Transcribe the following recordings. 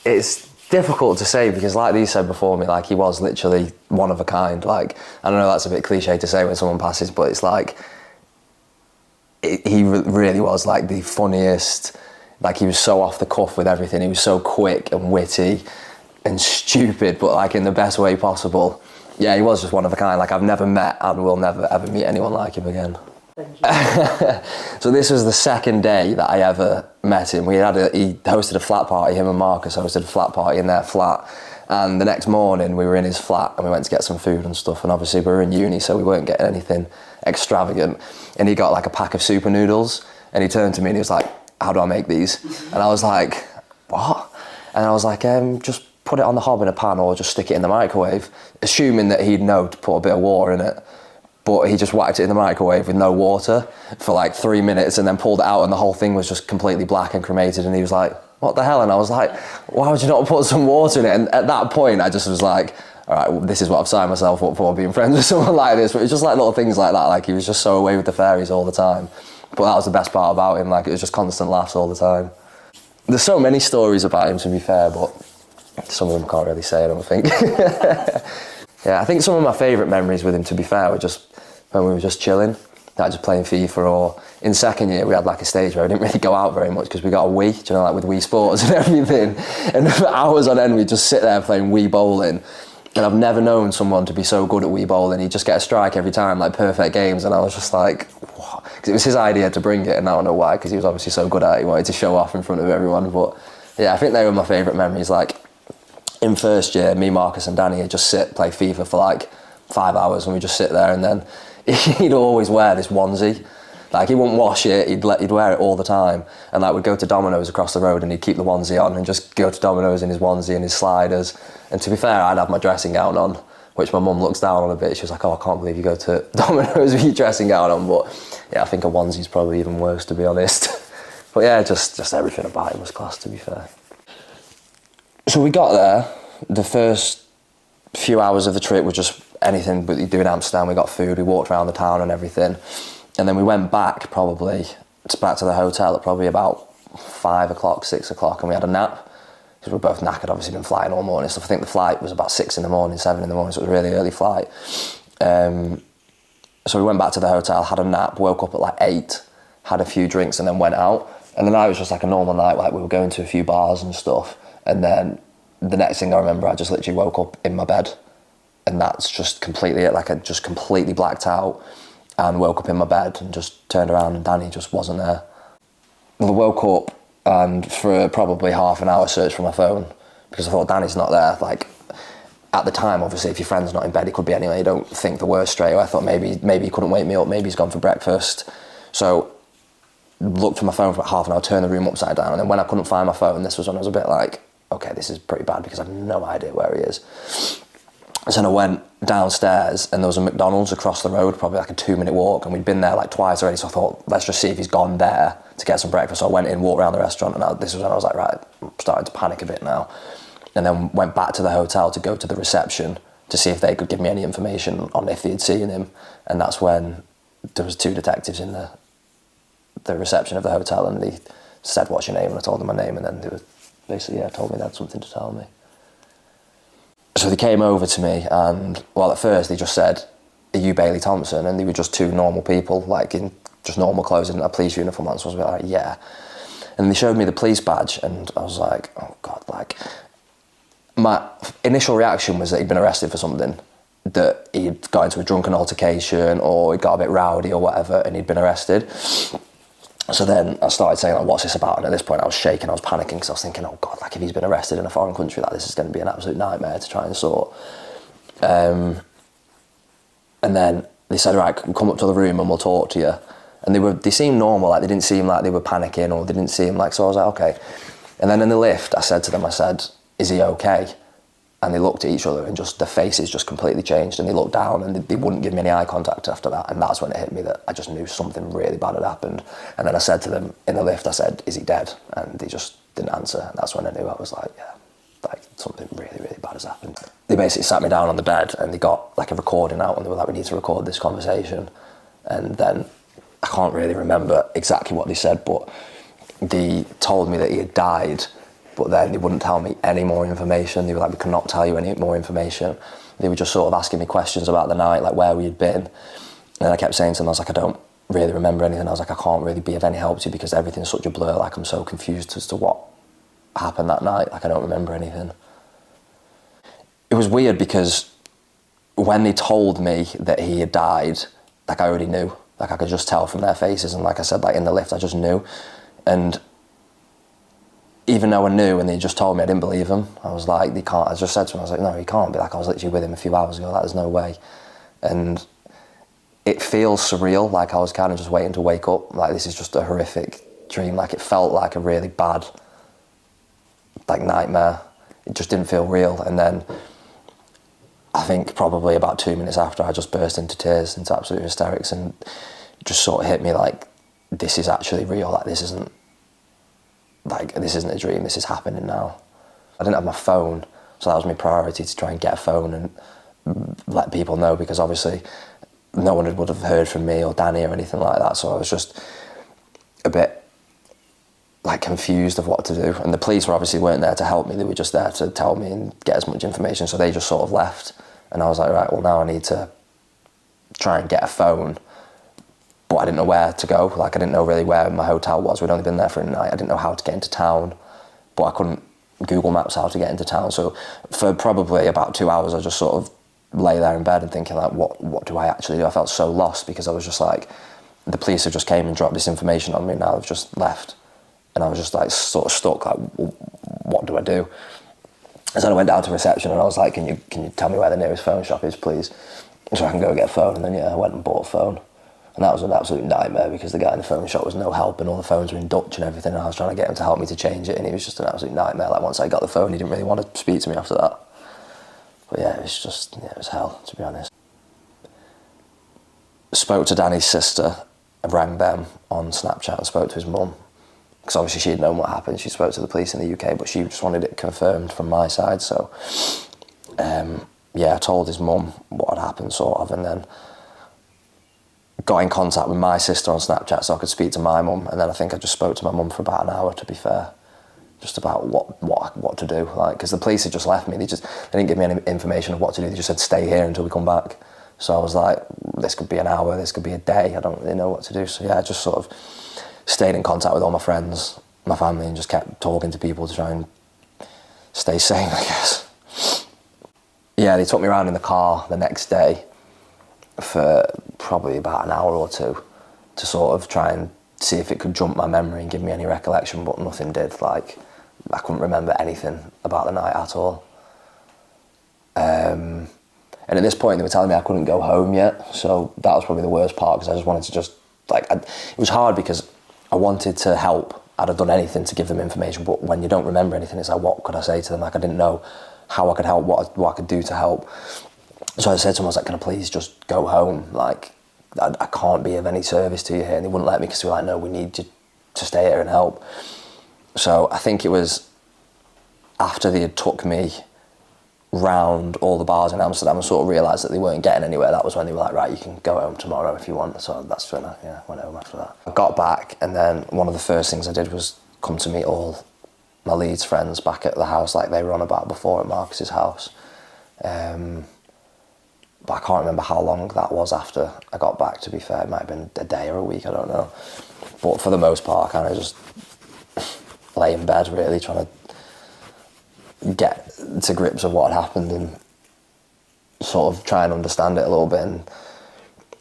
it's difficult to say because, like you said before me, like he was literally one of a kind. Like, I don't know, that's a bit cliche to say when someone passes, but it's like he really was like the funniest. Like, he was so off the cuff with everything. He was so quick and witty and stupid, but like in the best way possible. Yeah, he was just one of a kind. Like, I've never met and will never ever meet anyone like him again. So this was the second day that I ever met him. He hosted a flat party, him and Marcus hosted a flat party in their flat. And the next morning we were in his flat and we went to get some food and stuff. And obviously we were in uni, so we weren't getting anything extravagant. And he got like a pack of super noodles and he turned to me and he was like, "How do I make these?" And I was like, "What?" And I was like, just put it on the hob in a pan or just stick it in the microwave, assuming that he'd know to put a bit of water in it. But he just whacked it in the microwave with no water for like 3 minutes and then pulled it out and the whole thing was just completely black and cremated. And he was like, "What the hell?" And I was like, "Why would you not put some water in it?" And at that point, I just was like, all right, well, this is what I've signed myself up for, being friends with someone like this. But it was just like little things like that. Like, he was just so away with the fairies all the time. But that was the best part about him. Like, it was just constant laughs all the time. There's so many stories about him, to be fair, but some of them I can't really say, I don't think. Yeah, I think some of my favourite memories with him, to be fair, were just when we were just chilling, like just playing FIFA, or in second year we had like a stage where we didn't really go out very much because we got a Wii, do you know, like with Wii Sports and everything. And for hours on end we'd just sit there playing Wii bowling. And I've never known someone to be so good at Wii bowling. He'd just get a strike every time, like perfect games. And I was just like, what? Because it was his idea to bring it, and I don't know why, because he was obviously so good at it. He wanted to show off in front of everyone. But yeah, I think they were my favourite memories. Like, in first year, me, Marcus and Danny would just play FIFA for like 5 hours, and we'd just sit there, and then he'd always wear this onesie. Like, he wouldn't wash it, he'd wear it all the time. And like, we'd go to Domino's across the road and he'd keep the onesie on and just go to Domino's in his onesie and his sliders. And to be fair, I'd have my dressing gown on, which my mum looks down on a bit. She was like, "Oh, I can't believe you go to Domino's with your dressing gown on." But yeah, I think a onesie's probably even worse, to be honest. But yeah, just everything about him was class, to be fair. So we got there, the first few hours of the trip were just anything but you do in Amsterdam. We got food, we walked around the town and everything. And then we went back to the hotel at probably about 5 o'clock, 6 o'clock, and we had a nap. Because we were both knackered, obviously been flying all morning. So I think the flight was about 6 in the morning, 7 in the morning, so it was a really early flight. So we went back to the hotel, had a nap, woke up at like 8, had a few drinks and then went out. And the night was just like a normal night, like we were going to a few bars and stuff. And then the next thing I remember, I just literally woke up in my bed. And that's just completely it, like I just completely blacked out and woke up in my bed and just turned around and Danny just wasn't there. Well, I woke up and for probably half an hour searched for my phone because I thought, Danny's not there. Like, at the time, obviously, if your friend's not in bed, he could be anyway. You don't think the worst straight away. I thought maybe he couldn't wake me up, maybe he's gone for breakfast. So looked for my phone for about half an hour, turned the room upside down, and then when I couldn't find my phone, this was when I was a bit like, okay, this is pretty bad because I have no idea where he is. So then I went downstairs and there was a McDonald's across the road, probably like a 2-minute walk, and we'd been there like twice already, so I thought, let's just see if he's gone there to get some breakfast. So I went in, walked around the restaurant, and this was when I was like, right, I'm starting to panic a bit now. And then went back to the hotel to go to the reception to see if they could give me any information on if they had seen him. And that's when there was 2 detectives in the reception of the hotel, and they said, "What's your name?" And I told them my name, and then they were basically, told me they had something to tell me. So they came over to me, and well, at first they just said, "Are you Bailey Thompson?" And they were just 2 normal people, like in just normal clothes and a police uniform on. So I was a bit like, yeah. And they showed me the police badge, and I was like, oh God, like, my initial reaction was that he'd been arrested for something, that he'd got into a drunken altercation or he got a bit rowdy or whatever, and he'd been arrested. So then I started saying, like, what's this about? And at this point I was shaking, I was panicking, because I was thinking, oh God, like, if he's been arrested in a foreign country, like, this is going to be an absolute nightmare to try and sort. And then they said, right, come up to the room and we'll talk to you. And they seemed normal, like, they didn't seem like they were panicking, or they didn't seem like, so I was like, okay. And then in the lift, I said to them, I said, is he okay? And they looked at each other and just their faces just completely changed, and they looked down and they wouldn't give me any eye contact after that. And that's when it hit me that I just knew something really bad had happened. And then I said to them in the lift, I said, is he dead? And they just didn't answer. And that's when I knew. I was like, yeah, like, something really, really bad has happened. They basically sat me down on the bed and they got like a recording out, and they were like, we need to record this conversation. And then I can't really remember exactly what they said, but they told me that he had died but then they wouldn't tell me any more information. They were like, we cannot tell you any more information. They were just sort of asking me questions about the night, like where we had been. And I kept saying to them, I was like, I don't really remember anything. I was like, I can't really be of any help to you because everything's such a blur. Like, I'm so confused as to what happened that night. Like, I don't remember anything. It was weird because when they told me that he had died, like, I already knew. Like, I could just tell from their faces. And like I said, like in the lift, I just knew. And even though I knew and they just told me, I didn't believe them. I was like, they can't. I just said to him, I was like, no, he can't be. Like, I was literally with him a few hours ago. Like, there's no way. And it feels surreal. Like, I was kind of just waiting to wake up. Like, this is just a horrific dream. Like, it felt like a really bad, like, nightmare. It just didn't feel real. And then I think probably about 2 minutes after, I just burst into tears, into absolute hysterics, and just sort of hit me like, this is actually real. Like, this isn't a dream, this is happening now. I didn't have my phone, so that was my priority, to try and get a phone and let people know, because obviously no one would have heard from me or Danny or anything like that. So I was just a bit like confused of what to do. And the police obviously weren't there to help me, they were just there to tell me and get as much information. So they just sort of left. And I was like, right, well, now I need to try and get a phone. But I didn't know where to go. Like, I didn't know really where my hotel was. We'd only been there for a night. I didn't know how to get into town, but I couldn't Google Maps how to get into town. So for probably about 2 hours, I just sort of lay there in bed and thinking, like, what do I actually do? I felt so lost, because I was just like, the police have just came and dropped this information on me, now they've just left. And I was just like sort of stuck, like, what do I do? And so I went down to reception and I was like, can you tell me where the nearest phone shop is, please? So I can go get a phone. And then, yeah, I went and bought a phone. And that was an absolute nightmare, because the guy in the phone shop was no help, and all the phones were in Dutch and everything, and I was trying to get him to help me to change it, and he was just an absolute nightmare. Like, once I got the phone, he didn't really want to speak to me after that. But yeah, it was hell, to be honest. Spoke to Danny's sister, and rang them on Snapchat, and spoke to his mum, because obviously she had known what happened. She spoke to the police in the UK, but she just wanted it confirmed from my side. So yeah, I told his mum what had happened, sort of, and then got in contact with my sister on Snapchat so I could speak to my mum. And then I think I just spoke to my mum for about an hour, to be fair, just about what to do. Like, because the police had just left me. They didn't give me any information of what to do. They just said, stay here until we come back. So I was like, this could be an hour, this could be a day. I don't really know what to do. So yeah, I just sort of stayed in contact with all my friends, my family, and just kept talking to people to try and stay sane, I guess. Yeah, they took me around in the car the next day for probably about an hour or two to sort of try and see if it could jump my memory and give me any recollection, but nothing did. Like, I couldn't remember anything about the night at all. And at this point, they were telling me I couldn't go home yet, so that was probably the worst part, because I just wanted to just, like, it was hard because I wanted to help. I'd have done anything to give them information, but when you don't remember anything, it's like, what could I say to them? Like, I didn't know how I could help, what I could do to help. So I said to them, I was like, can I please just go home? Like, I can't be of any service to you here. And they wouldn't let me, because they were like, no, we need you to stay here and help. So I think it was after they had took me round all the bars in Amsterdam and sort of realised that they weren't getting anywhere, that was when they were like, right, you can go home tomorrow if you want. So that's when I went home after that. I got back, and then one of the first things I did was come to meet all my Leeds friends back at the house, like they were on about before, at Marcus's house. But I can't remember how long that was after I got back, to be fair. It might have been a day or a week, I don't know. But for the most part, I kind of just lay in bed, really, trying to get to grips with what had happened and sort of try and understand it a little bit. And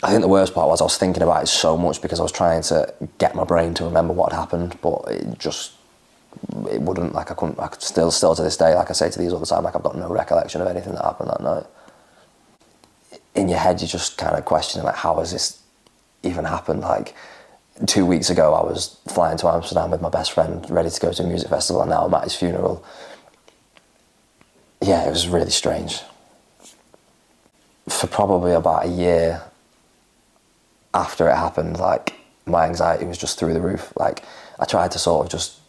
I think the worst part was I was thinking about it so much, because I was trying to get my brain to remember what had happened, but it wouldn't. Like, I could still to this day, like I say to these all the time, like, I've got no recollection of anything that happened that night. In your head, you're just kind of questioning, like, how has this even happened? Like, 2 weeks ago, I was flying to Amsterdam with my best friend, ready to go to a music festival, and now I'm at his funeral. Yeah, it was really strange. For probably about a year after it happened, like, my anxiety was just through the roof. Like, I tried to sort of just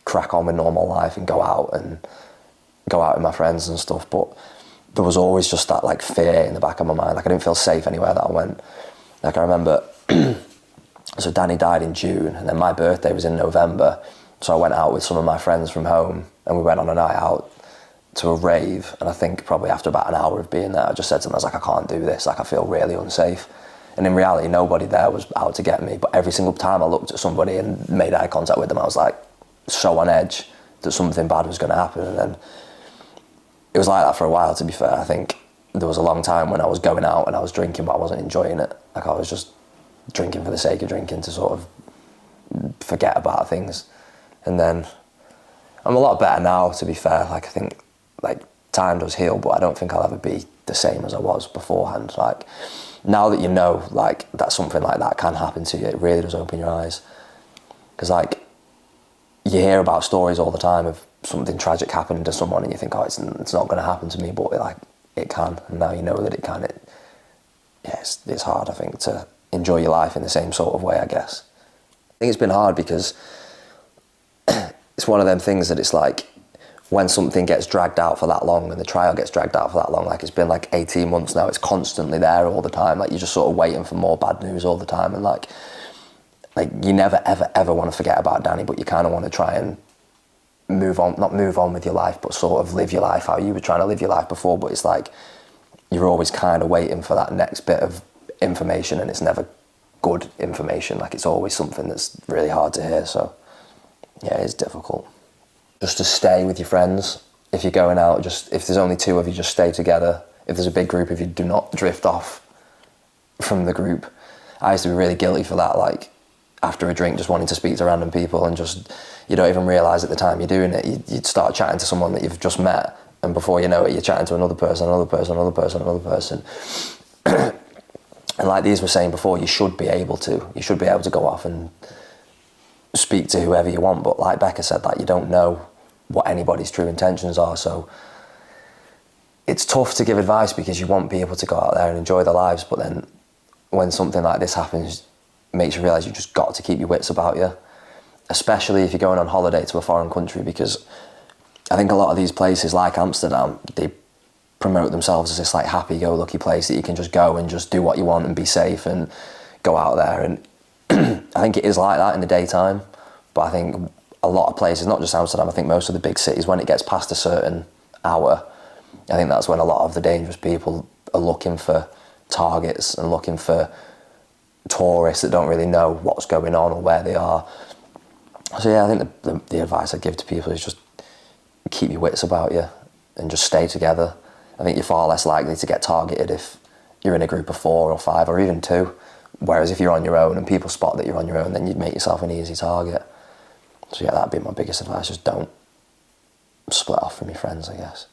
crack on with normal life and go out with my friends and stuff, but there was always just that, like, fear in the back of my mind. Like, I didn't feel safe anywhere that I went. Like, I remember, so Danny died in June, and then my birthday was in November, So I went out with some of my friends from home and we went on a night out to a rave, and I think probably after about an hour of being there, I just said to them, I was like, I can't do this, like I feel really unsafe. And in reality, nobody there was out to get me, but every single time I looked at somebody and made eye contact with them, I was like so on edge that something bad was going to happen. And then it was like that for a while, to be fair. I think there was a long time when I was going out and I was drinking, but I wasn't enjoying it. Like I was just drinking for the sake of drinking to sort of forget about things. And then I'm a lot better now, to be fair. Like I think like time does heal, but I don't think I'll ever be the same as I was beforehand. Like now that you know like that something like that can happen to you, it really does open your eyes. Because like you hear about stories all the time of something tragic happening to someone and you think, oh, it's not going to happen to me, but it can. And now you know that it can. It's hard, I think, to enjoy your life in the same sort of way, I guess. I think it's been hard because it's one of them things that it's like when something gets dragged out for that long and the trial gets dragged out for that long, like it's been like 18 months now, it's constantly there all the time. Like you're just sort of waiting for more bad news all the time. And like you never, ever, ever want to forget about Danny, but you kind of want to try and not move on with your life, but sort of live your life how you were trying to live your life before. But it's like you're always kind of waiting for that next bit of information, and it's never good information. Like it's always something that's really hard to hear. So yeah, it's difficult. Just to stay with your friends. If you're going out, just if there's only two of you, just stay together. If there's a big group of you, do not drift off from the group. I used to be really guilty for that, like after a drink, just wanting to speak to random people, and just you don't even realise at the time you're doing it. You'd start chatting to someone that you've just met, and before you know it, you're chatting to another person, another person, another person, another person. And like these were saying before, you should be able to go off and speak to whoever you want, but like Becca said, like you don't know what anybody's true intentions are, so it's tough to give advice because you want people to go out there and enjoy their lives, but then when something like this happens, it makes you realise you've just got to keep your wits about you, especially if you're going on holiday to a foreign country, because I think a lot of these places like Amsterdam, they promote themselves as this like happy-go-lucky place that you can just go and just do what you want and be safe and go out there, and I think it is like that in the daytime, but I think a lot of places, not just Amsterdam, I think most of the big cities, when it gets past a certain hour, I think that's when a lot of the dangerous people are looking for targets and looking for tourists that don't really know what's going on or where they are. So yeah, I think the advice I give to people is just keep your wits about you and just stay together. I think you're far less likely to get targeted if you're in a group of 4 or 5 or even 2. Whereas if you're on your own and people spot that you're on your own, then you'd make yourself an easy target. So yeah, that'd be my biggest advice, just don't split off from your friends, I guess.